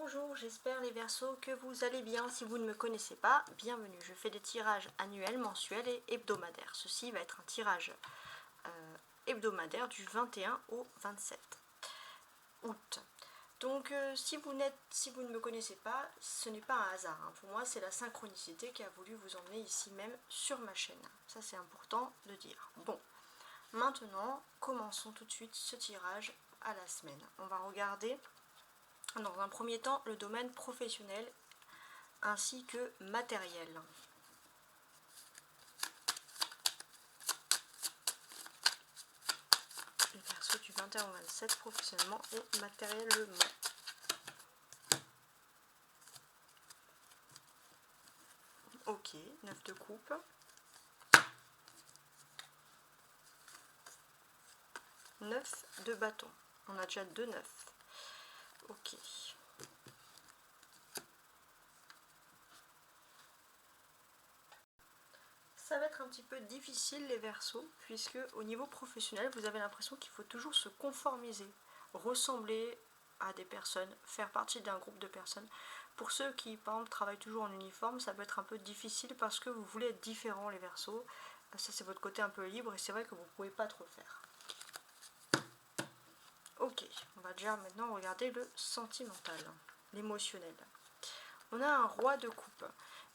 Bonjour, j'espère les Verseaux que vous allez bien. Si vous ne me connaissez pas, bienvenue. Je fais des tirages annuels, mensuels et hebdomadaires. Ceci va être un tirage hebdomadaire du 21 au 27 août. Donc si vous ne me connaissez pas, ce n'est pas un hasard. Pour moi, c'est la synchronicité qui a voulu vous emmener ici même sur ma chaîne. Ça, c'est important de dire. Bon, maintenant, commençons tout de suite ce tirage à la semaine. On va regarder dans un premier temps le domaine professionnel ainsi que matériel. Les Verseaux du 21 au 27 professionnellement et matériellement. Ok, 9 de coupe. 9 de bâton. On a déjà 2 9. Ok. Ça va être un petit peu difficile les Verseaux, puisque au niveau professionnel, vous avez l'impression qu'il faut toujours se conformiser, ressembler à des personnes, faire partie d'un groupe de personnes. Pour ceux qui, par exemple, travaillent toujours en uniforme, ça peut être un peu difficile parce que vous voulez être différents les Verseaux. Ça, c'est votre côté un peu libre et c'est vrai que vous ne pouvez pas trop le faire. Ok, on va déjà maintenant regarder le sentimental, l'émotionnel. On a un roi de coupe.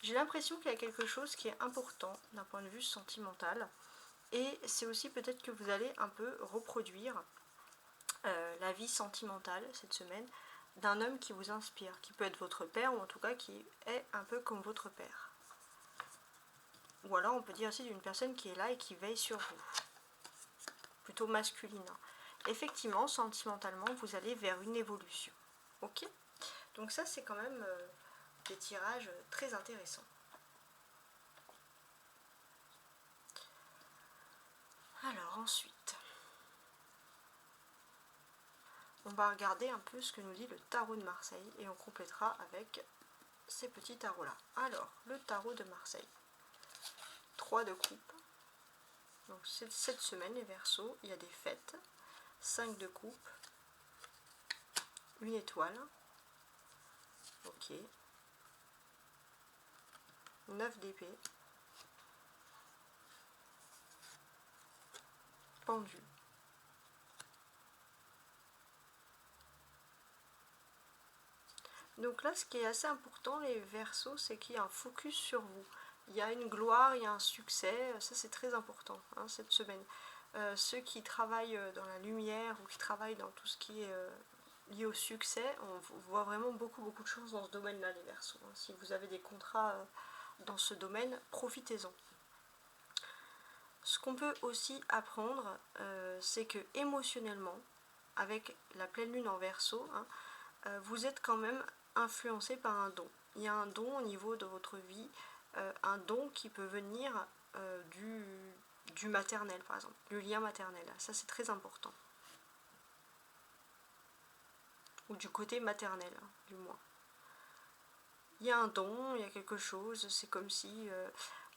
J'ai l'impression qu'il y a quelque chose qui est important d'un point de vue sentimental. Et c'est aussi peut-être que vous allez un peu reproduire la vie sentimentale cette semaine d'un homme qui vous inspire, qui peut être votre père ou en tout cas qui est un peu comme votre père. Ou alors on peut dire aussi d'une personne qui est là et qui veille sur vous. Plutôt masculine. Effectivement, sentimentalement, vous allez vers une évolution. Ok ? Donc ça, c'est quand même des tirages très intéressants. Alors ensuite, on va regarder un peu ce que nous dit le tarot de Marseille et on complétera avec ces petits tarots là. Alors, le tarot de Marseille. 3 de coupe. Donc cette semaine, les Verseaux, il y a des fêtes. 5 de coupe. Une étoile. Ok. 9 d'épée. Pendu. Donc là, ce qui est assez important, les Verseaux, c'est qu'il y a un focus sur vous. Il y a une gloire, il y a un succès. Ça, c'est très important cette semaine. Ceux qui travaillent dans la lumière ou qui travaillent dans tout ce qui est lié au succès, on voit vraiment beaucoup de choses dans ce domaine-là, les Verseaux. Si vous avez des contrats dans ce domaine, profitez-en. Ce qu'on peut aussi apprendre, c'est que émotionnellement, avec la pleine lune en Verseau, vous êtes quand même influencé par un don. Il y a un don au niveau de votre vie, un don qui peut venir du maternel, par exemple, du lien maternel. Ça, c'est très important. Ou du côté maternel, du moins. Il y a un don, il y a quelque chose, c'est comme si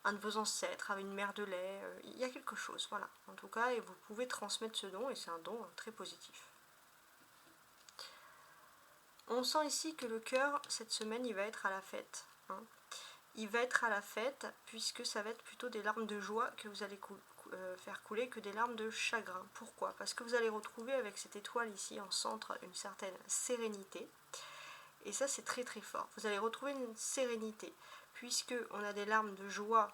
un de vos ancêtres avait une mère de lait, il y a quelque chose, voilà. En tout cas, et vous pouvez transmettre ce don, et c'est un don très positif. On sent ici que le cœur, cette semaine, il va être à la fête. Il va être à la fête, puisque ça va être plutôt des larmes de joie que vous allez faire couler que des larmes de chagrin. Pourquoi ? Parce que vous allez retrouver avec cette étoile ici en centre une certaine sérénité. Et ça, c'est très fort. Vous allez retrouver une sérénité, puisque on a des larmes de joie,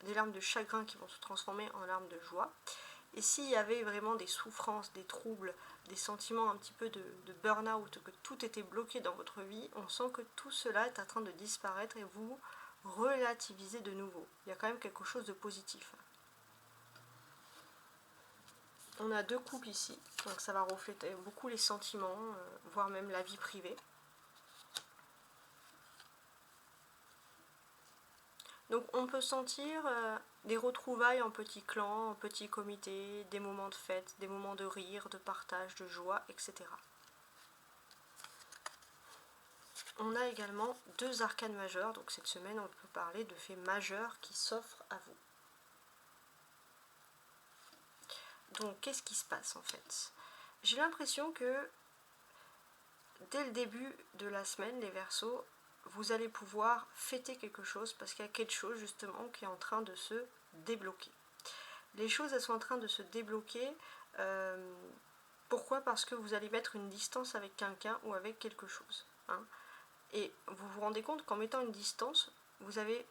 des larmes de chagrin qui vont se transformer en larmes de joie. Et s'il y avait vraiment des souffrances, des troubles, des sentiments un petit peu de burn-out, que tout était bloqué dans votre vie, on sent que tout cela est en train de disparaître et vous relativisez de nouveau. Il y a quand même quelque chose de positif. On a 2 couples ici, donc ça va refléter beaucoup les sentiments, voire même la vie privée. Donc on peut sentir des retrouvailles en petits clans, en petits comités, des moments de fête, des moments de rire, de partage, de joie, etc. On a également 2 arcanes majeures, donc cette semaine on peut parler de faits majeurs qui s'offrent à vous. Donc qu'est-ce qui se passe en fait ? J'ai l'impression que dès le début de la semaine, les Verseaux, vous allez pouvoir fêter quelque chose parce qu'il y a quelque chose justement qui est en train de se débloquer. Les choses, elles sont en train de se débloquer. Pourquoi? Parce que vous allez mettre une distance avec quelqu'un ou avec quelque chose. Hein. Et vous vous rendez compte qu'en mettant une distance, vous n'êtes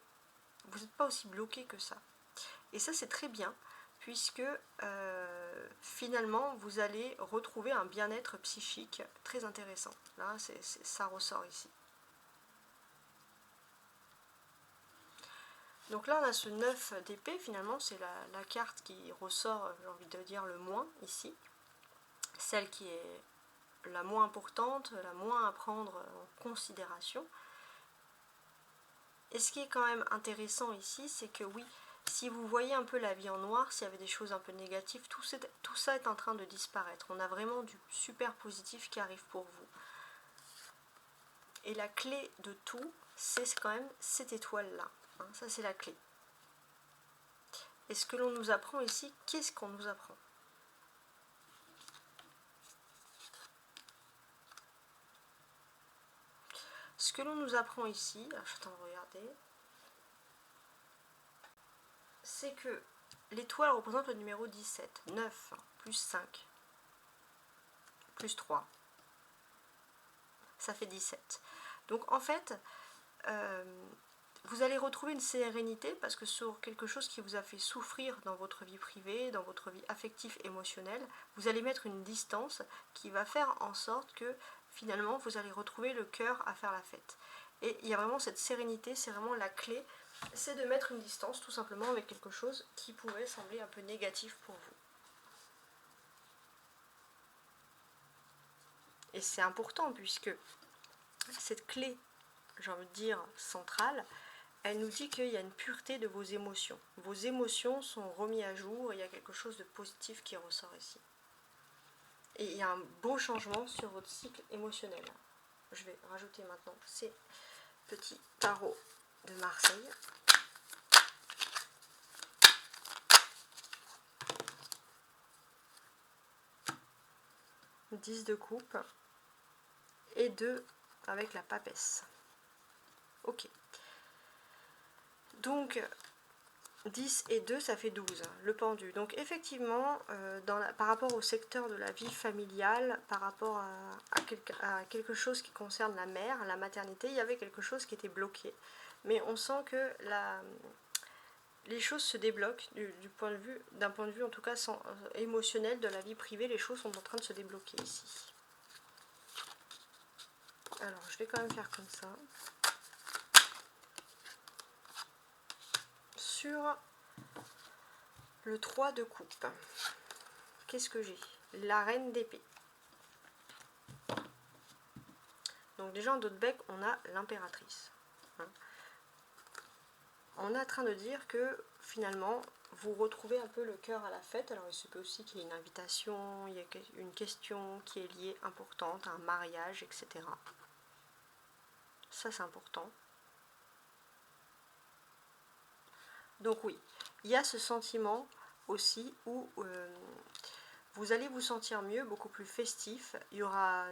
pas aussi bloqué que ça. Et ça, c'est très bien, puisque finalement, vous allez retrouver un bien-être psychique très intéressant. Là, ça ressort ici. Donc là, on a ce 9 d'épée, finalement, c'est la carte qui ressort, j'ai envie de dire, le moins ici. Celle qui est la moins importante, la moins à prendre en considération. Et ce qui est quand même intéressant ici, c'est que oui, si vous voyez un peu la vie en noir, s'il y avait des choses un peu négatives, tout ça est en train de disparaître. On a vraiment du super positif qui arrive pour vous. Et la clé de tout, c'est quand même cette étoile-là. Hein, ça, c'est la clé. Et ce que l'on nous apprend ici, qu'est-ce qu'on nous apprend? Ce que l'on nous apprend ici, alors je t'en regarder, c'est que l'étoile représente le numéro 17. 9 plus 5 plus 3. Ça fait 17. Donc en fait, vous allez retrouver une sérénité parce que sur quelque chose qui vous a fait souffrir dans votre vie privée, dans votre vie affective, émotionnelle, vous allez mettre une distance qui va faire en sorte que finalement vous allez retrouver le cœur à faire la fête. Et il y a vraiment cette sérénité, c'est vraiment la clé, c'est de mettre une distance tout simplement avec quelque chose qui pourrait sembler un peu négatif pour vous. Et c'est important puisque cette clé, j'ai envie de dire, centrale, elle nous dit qu'il y a une pureté de vos émotions. Vos émotions sont remises à jour et il y a quelque chose de positif qui ressort ici. Et il y a un beau changement sur votre cycle émotionnel. Je vais rajouter maintenant ces petits tarots de Marseille. « 10 de coupe et 2 avec la papesse. Ok. Donc, 10 et 2, ça fait 12, le pendu. Donc effectivement, par rapport au secteur de la vie familiale, par rapport à quelque chose qui concerne la mère, la maternité, il y avait quelque chose qui était bloqué. Mais on sent que les choses se débloquent d'un point de vue en tout cas émotionnel de la vie privée, les choses sont en train de se débloquer ici. Alors je vais quand même faire comme ça. Sur le 3 de coupe, qu'est-ce que j'ai? La reine d'épée. Donc déjà en dos de bec, on a l'impératrice. Hein. On est en train de dire que finalement, vous retrouvez un peu le cœur à la fête. Alors il se peut aussi qu'il y ait une invitation, il y a une question qui est liée importante, un mariage, etc. Ça c'est important. Donc oui, il y a ce sentiment aussi où vous allez vous sentir mieux, beaucoup plus festif. Il y aura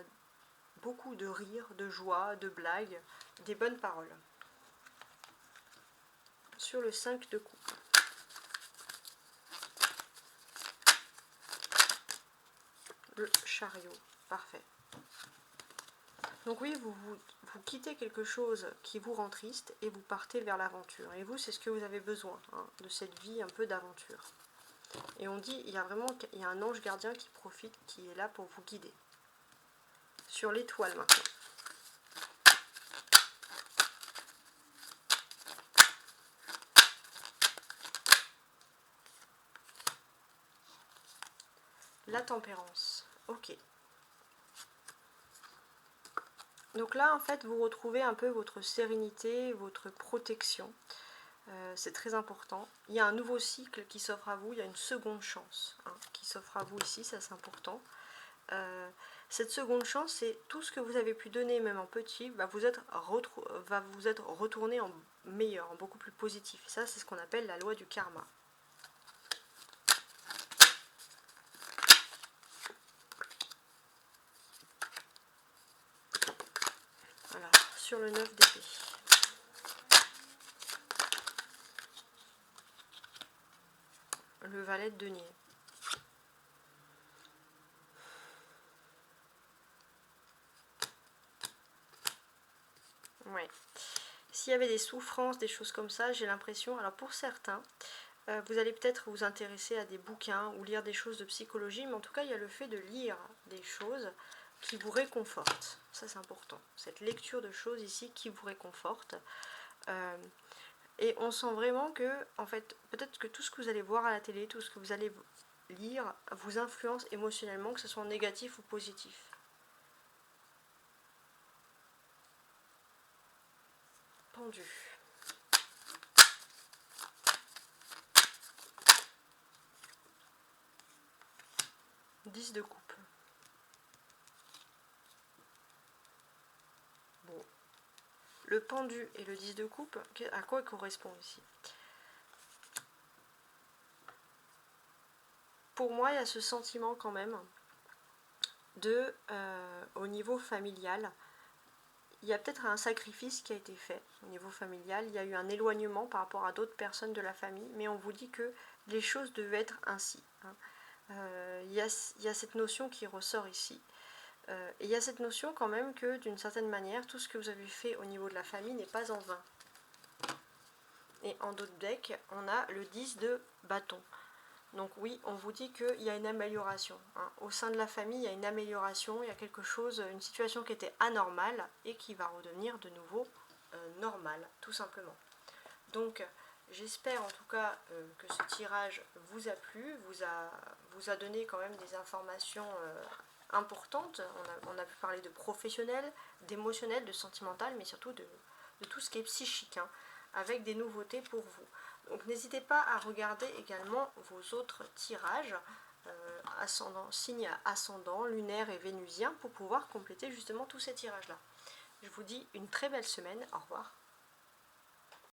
beaucoup de rire, de joie, de blagues, des bonnes paroles. Sur le 5 de coupe. Le chariot, parfait. Donc oui, vous quittez quelque chose qui vous rend triste et vous partez vers l'aventure. Et vous, c'est ce que vous avez besoin, hein, de cette vie un peu d'aventure. Et on dit, il y a un ange gardien qui profite, qui est là pour vous guider. Sur l'étoile maintenant. La tempérance. Ok. Donc là, en fait, vous retrouvez un peu votre sérénité, votre protection. C'est très important. Il y a un nouveau cycle qui s'offre à vous, il y a une seconde chance qui s'offre à vous ici, ça c'est important. Cette seconde chance, c'est tout ce que vous avez pu donner, même en petit, va vous être retourné en meilleur, en beaucoup plus positif. Ça, c'est ce qu'on appelle la loi du karma. sur le 9 d'épée. Le valet de denier. Ouais. S'il y avait des souffrances, des choses comme ça, j'ai l'impression, alors pour certains, vous allez peut-être vous intéresser à des bouquins ou lire des choses de psychologie, mais en tout cas, il y a le fait de lire des choses qui vous réconfortent. Ça, c'est important. Cette lecture de choses ici qui vous réconforte. Et on sent vraiment que, en fait, peut-être que tout ce que vous allez voir à la télé, tout ce que vous allez lire, vous influence émotionnellement, que ce soit négatif ou positif. Pendu. 10 de coupe. Bon. Le pendu et le 10 de coupe, à quoi il correspond ici? Pour moi, il y a ce sentiment quand même de, au niveau familial, il y a peut-être un sacrifice qui a été fait au niveau familial, il y a eu un éloignement par rapport à d'autres personnes de la famille, mais on vous dit que les choses devaient être ainsi. Hein. Il y a cette notion qui ressort ici. Et il y a cette notion quand même que d'une certaine manière, tout ce que vous avez fait au niveau de la famille n'est pas en vain. Et en d'autres decks, on a le 10 de bâton. Donc oui, on vous dit qu'il y a une amélioration. Hein. Au sein de la famille, il y a une amélioration, il y a quelque chose, une situation qui était anormale et qui va redevenir de nouveau normale, tout simplement. Donc j'espère en tout cas que ce tirage vous a plu, vous a donné quand même des informations importantes. On a pu parler de professionnel, d'émotionnel, de sentimental, mais surtout de tout ce qui est psychique, hein, avec des nouveautés pour vous. Donc n'hésitez pas à regarder également vos autres tirages, signe ascendant, lunaire et vénusien, pour pouvoir compléter justement tous ces tirages-là. Je vous dis une très belle semaine, au revoir.